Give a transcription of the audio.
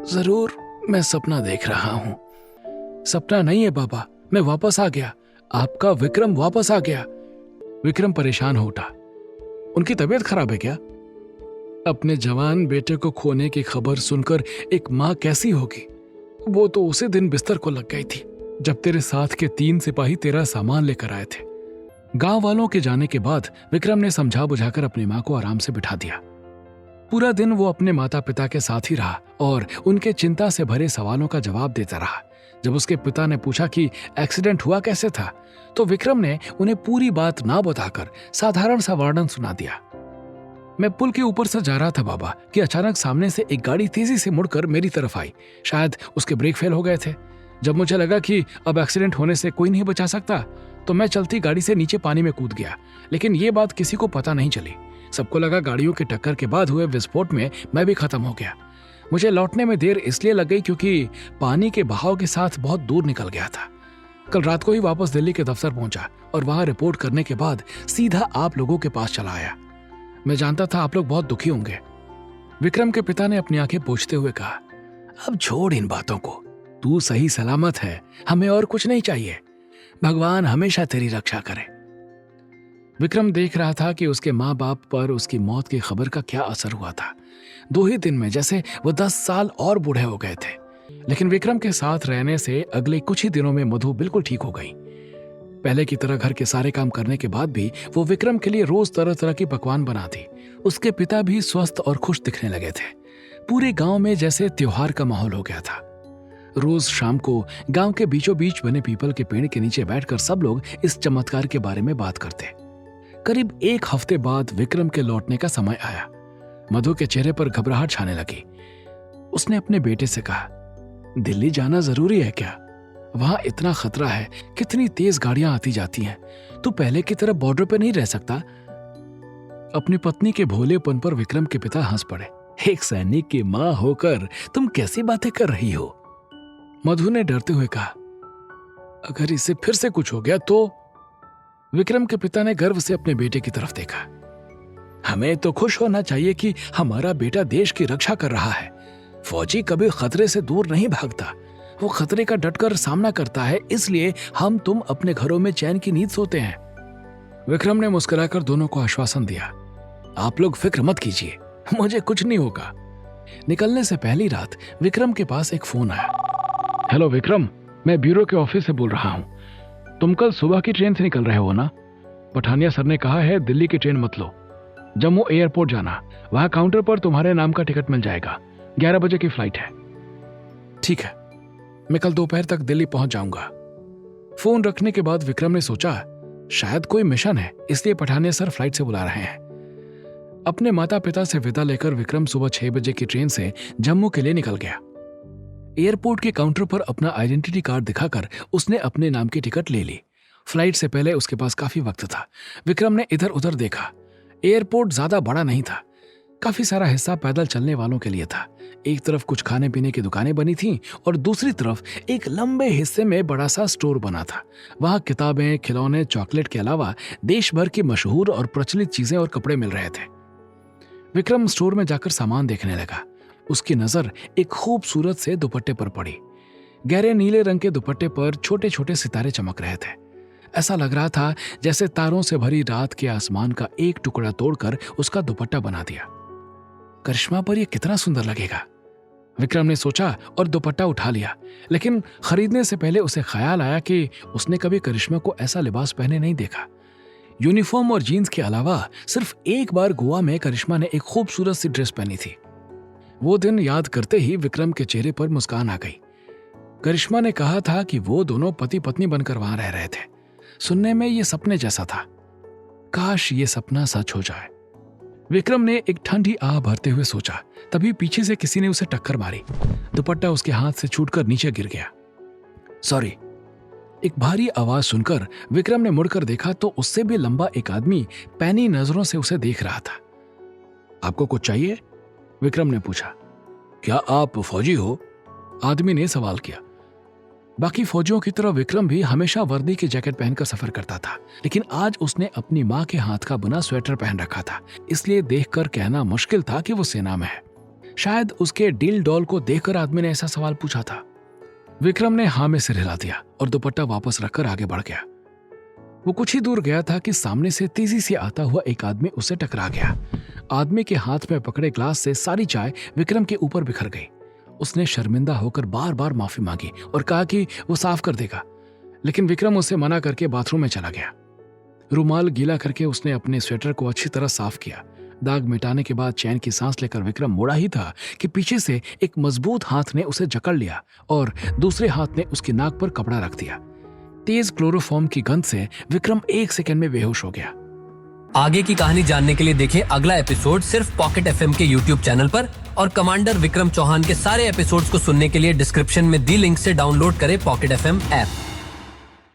जरूर मैं सपना देख रहा हूं। सपना नहीं है बाबा, मैं वापस आ गया। आपका विक्रम वापस आ गया। विक्रम परेशान हो उठा। उनकी तबीयत खराब है क्या? अपने जवान बेटे को खोने की खबर सुनकर एक माँ कैसी होगी? वो तो उसी दिन बिस्तर को लग गई थी जब तेरे साथ के 3 सिपाही तेरा सामान लेकर आए थे। गांव वालों के जाने के बाद विक्रम ने समझा बुझाकर अपनी माँ को आराम से बिठा दिया। पूरा दिन वो अपने माता पिता के साथ ही रहा और उनके चिंता से भरे सवालों का जवाब देता रहा। जब उसके पिता ने पूछा कि एक्सीडेंट हुआ कैसे था, तो विक्रम ने उन्हें पूरी बात ना बताकर साधारण सा वर्णन सुना दिया। मैं पुल के ऊपर से जा रहा था बाबा कि अचानक सामने से एक गाड़ी तेजी से मुड़कर मेरी तरफ आई। शायद उसके ब्रेक फेल हो गए थे। जब मुझे लगा कि अब एक्सीडेंट होने से कोई नहीं बचा सकता, तो मैं चलती गाड़ी से नीचे पानी में कूद गया। लेकिन ये बात किसी को पता नहीं चली। सबको लगा गाड़ियों की टक्कर के बाद हुए विस्फोट में मैं भी खत्म हो गया। मुझे लौटने में देर इसलिए लग गई क्योंकि पानी के बहाव के साथ बहुत दूर निकल गया था। कल रात को ही वापस दिल्ली के दफ्तर पहुंचा और वहां रिपोर्ट करने के बाद सीधा आप लोगों के पास चला आया। मैं जानता था आप लोग बहुत दुखी होंगे। विक्रम के पिता ने अपनी आंखें पोंछते हुए कहा, अब छोड़ इन बातों को। तू सही सलामत है, हमें और कुछ नहीं चाहिए। भगवान हमेशा तेरी रक्षा करे। विक्रम देख रहा था कि उसके माँ बाप पर उसकी मौत की खबर का क्या असर हुआ था। 2 ही दिन में जैसे वो 10 साल और बूढ़े हो गए थे। लेकिन विक्रम के साथ रहने से अगले कुछ ही दिनों में मधु बिल्कुल ठीक हो गई। पहले की तरह घर के सारे काम करने के बाद भी वो विक्रम के लिए रोज तरह तरह की पकवान बनाती। उसके पिता भी स्वस्थ और खुश दिखने लगे थे। पूरे गांव में जैसे त्योहार का माहौल हो गया था। रोज शाम को गांव के बीचों बीच बने पीपल के पेड़ के नीचे बैठकर सब लोग इस चमत्कार के बारे में बात करते। करीब 1 हफ्ते बाद विक्रम के लौटने का समय आया। मधु के चेहरे पर घबराहट छाने लगी। उसने अपने बेटे से कहा, दिल्ली जाना जरूरी है क्या? वहां इतना खतरा है, कितनी तेज गाड़ियां आती जाती हैं। तू पहले की तरह बॉर्डर पे नहीं रह सकता। अपनी पत्नी के भोलेपन पर विक्रम के पिता हंस पड़े। एक सैनिक की मां होकर तुम कैसी बातें कर रही हो? मधु ने डरते हुए कहा, अगर इसे फिर से कुछ हो गया तो? विक्रम के पिता ने गर्व से अपने बेटे की तरफ देखा। हमें तो खुश होना चाहिए कि हमारा बेटा देश की रक्षा कर रहा है। फौजी कभी खतरे से दूर नहीं भागता, वो खतरे का डटकर सामना करता है। इसलिए हम तुम अपने घरों में चैन की नींद सोते हैं। विक्रम ने मुस्कुराकर दोनों को आश्वासन दिया, आप लोग फिक्र मत कीजिए, मुझे कुछ नहीं होगा। निकलने से पहली रात विक्रम के पास एक फोन आया। हेलो विक्रम, मैं ब्यूरो के ऑफिस से बोल रहा हूँ। तुम कल सुबह की ट्रेन से निकल रहे हो ना? पठानिया सर ने कहा है दिल्ली की ट्रेन मत लो, जम्मू एयरपोर्ट जाना। वहां काउंटर पर तुम्हारे नाम का टिकट मिल जाएगा। 11 बजे की फ्लाइट है। ठीक है, मैं कल दोपहर तक दिल्ली पहुंच जाऊंगा। फोन रखने के बाद विक्रम ने सोचा शायद कोई मिशन है, इसलिए पठानिया सर फ्लाइट से बुला रहे हैं। अपने माता पिता से विदा लेकर विक्रम सुबह 6 बजे की ट्रेन से जम्मू के लिए निकल गया। एयरपोर्ट के काउंटर पर अपना आइडेंटिटी कार्ड दिखाकर उसने अपने नाम की टिकट ले ली। फ्लाइट से पहले उसके पास काफी वक्त था। विक्रम ने इधर उधर देखा। एयरपोर्ट ज्यादा बड़ा नहीं था। काफी सारा हिस्सा पैदल चलने वालों के लिए था। एक तरफ कुछ खाने पीने की दुकानें बनी थीं और दूसरी तरफ एक लंबे हिस्से में बड़ा सा स्टोर बना था। वहां किताबें, खिलौने, चॉकलेट के अलावा देश भर की मशहूर और प्रचलित चीजें और कपड़े मिल रहे थे। विक्रम स्टोर में जाकर सामान देखने लगा। उसकी नजर एक खूबसूरत से दुपट्टे पर पड़ी। गहरे नीले रंग के दुपट्टे पर छोटे छोटे सितारे चमक रहे थे। ऐसा लग रहा था जैसे तारों से भरी रात के आसमान का एक टुकड़ा तोड़कर उसका दुपट्टा बना दिया। करिश्मा पर यह कितना सुंदर लगेगा, विक्रम ने सोचा और दुपट्टा उठा लिया। लेकिन खरीदने से पहले उसे ख्याल आया कि उसने कभी करिश्मा को ऐसा लिबास पहने नहीं देखा। यूनिफॉर्म और जीन्स के अलावा सिर्फ एक बार गोवा में करिश्मा ने एक खूबसूरत सी ड्रेस पहनी थी। वो दिन याद करते ही विक्रम के चेहरे पर मुस्कान आ गई। करिश्मा ने कहा था कि वो दोनों पति पत्नी बनकर वहां रह रहे थे। सुनने में ये सपने जैसा था। काश ये सपना सच हो जाए। विक्रम ने एक ठंडी आह भरते हुए सोचा। तभी पीछे से किसी ने उसे टक्कर मारी। दुपट्टा उसके हाथ से छूटकर नीचे गिर गया। सॉरी। एक भारी आवाज सुनकर विक्रम ने मुड़कर देखा तो उससे भी लंबा एक आदमी पैनी नजरों से उसे देख रहा था। आपको कुछ चाहिए? विक्रम ने पूछा। क्या आप फौजी हो? आदमी ने सवाल किया। बाकी फौजियों की तरह विक्रम भी हमेशा वर्दी की जैकेट पहनकर सफर करता था, लेकिन आज उसने अपनी मां के हाथ का बुना स्वेटर पहन रखा था, इसलिए देखकर कहना मुश्किल था कि वो सेना में है। शायद उसके डील डॉल को देखकर आदमी ने ऐसा सवाल पूछा था। विक्रम ने हाँ में सिर हिला दिया और दुपट्टा वापस रखकर आगे बढ़ गया। वो कुछ ही दूर गया था कि सामने से तेजी से आता हुआ एक आदमी उसे टकरा गया। आदमी के हाथ में पकड़े ग्लास से सारी चाय विक्रम के ऊपर बिखर गई। उसने शर्मिंदा होकर बार बार माफी मांगी और कहा कि वो साफ कर देगा, लेकिन विक्रम उसे मना करके बाथरूम में चला गया। रुमाल गीला करके उसने अपने स्वेटर को अच्छी तरह साफ किया। दाग मिटाने के बाद चैन की सांस लेकर विक्रम मुड़ा ही था कि पीछे से एक मजबूत हाथ ने उसे जकड़ लिया और दूसरे हाथ ने उसकी नाक पर कपड़ा रख दिया। तेज क्लोरोफॉर्म की गंध से विक्रम 1 सेकंड में बेहोश हो गया। आगे की कहानी जानने के लिए देखें अगला एपिसोड सिर्फ पॉकेट एफएम के यूट्यूब चैनल पर, और कमांडर विक्रम चौहान के सारे एपिसोड्स को सुनने के लिए डिस्क्रिप्शन में दी लिंक से डाउनलोड करें पॉकेट एफएम ऐप।